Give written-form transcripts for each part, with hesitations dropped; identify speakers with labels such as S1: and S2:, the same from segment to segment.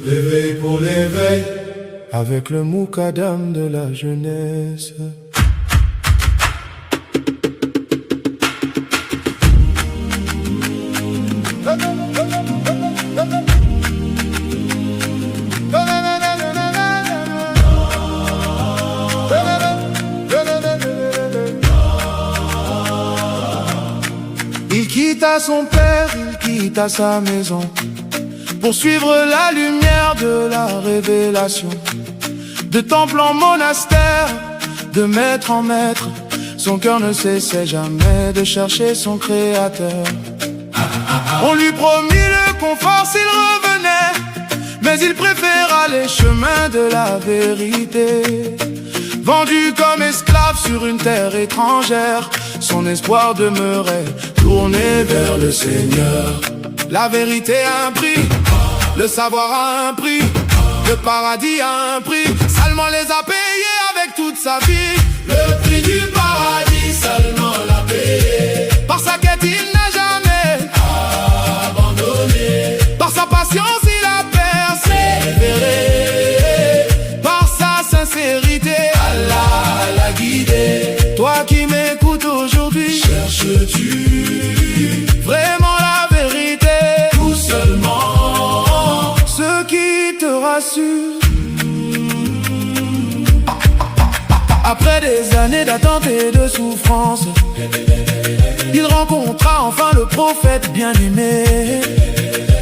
S1: L'éveil pour l'éveil,
S2: avec le moukadam de la jeunesse. Il quitta son père, il quitta sa maison pour suivre la lumière de la révélation. De temple en monastère, de maître en maître, son cœur ne cessait jamais de chercher son créateur. On lui promit le confort s'il revenait, mais il préféra les chemins de la vérité. Vendu comme esclave sur une terre étrangère, son espoir demeurait tourné vers le Seigneur. La vérité a un prix, le savoir a un prix, le paradis a un prix. Salman les a payés avec toute sa vie.
S1: le prix du paradis, Salman l'a payé.
S2: Par sa quête il n'a jamais
S1: Abandonné,
S2: par sa patience il a persévéré, par sa sincérité
S1: Allah l'a guidé.
S2: Toi qui m'écoutes aujourd'hui,
S1: Cherches-tu
S2: vraiment la vérité,
S1: tout seulement
S2: ce qui te rassure. Après des années d'attente et de souffrance, il rencontra enfin le prophète bien-aimé.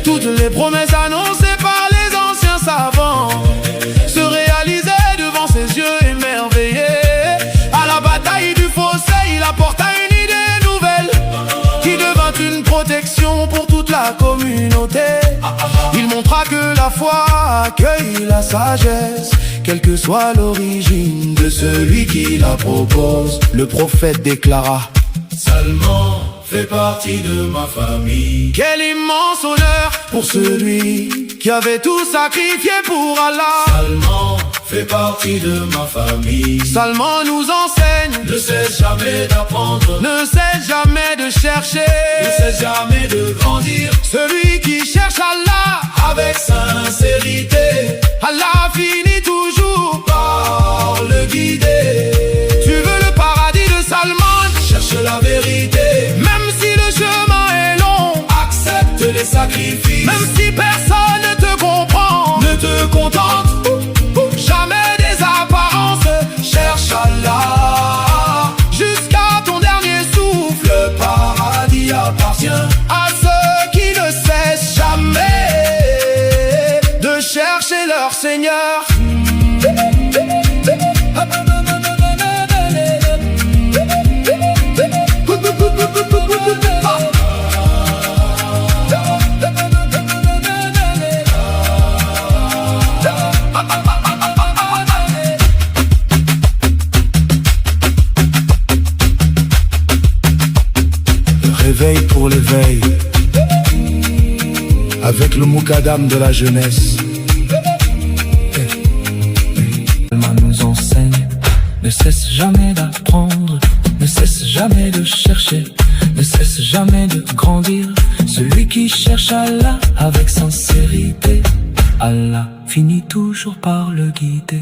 S2: Toutes les promesses annoncées par les anciens savants se réalisaient devant ses yeux émerveillés. À la bataille du fossé, il apporta une idée nouvelle qui devint une protection pour toute la communauté. Il montra que la foi accueille la sagesse, quelle que soit l'origine de celui qui la propose. Le prophète déclara:
S1: Salman fait partie de ma famille.
S2: quel immense honneur pour celui qui avait tout sacrifié pour Allah.
S1: Salman fait partie de ma famille.
S2: Salman nous enseigne,
S1: Ne cesse jamais d'apprendre,
S2: ne cesse jamais de chercher.
S1: ne cesse jamais de grandir.
S2: Celui qui cherche Allah,
S1: Avec sincérité,
S2: Allah finit toujours.
S1: par le guider.
S2: Tu veux le paradis de Salman,
S1: Cherche la vérité,
S2: même si le chemin est long,
S1: accepte les sacrifices.
S2: même si personne ne te comprend.
S1: Ne te contente
S2: Jamais des apparences,
S1: cherche Allah.
S2: jusqu'à ton dernier souffle.
S1: Le paradis appartient
S2: À ceux qui ne cessent jamais de chercher leur Seigneur. Réveil pour l'éveil, avec le moukadam de la jeunesse.
S3: Salman nous enseigne, ne cesse jamais d'apprendre, ne cesse jamais de chercher, ne cesse jamais de grandir. Celui qui cherche Allah avec sincérité, Allah finit toujours par le guider.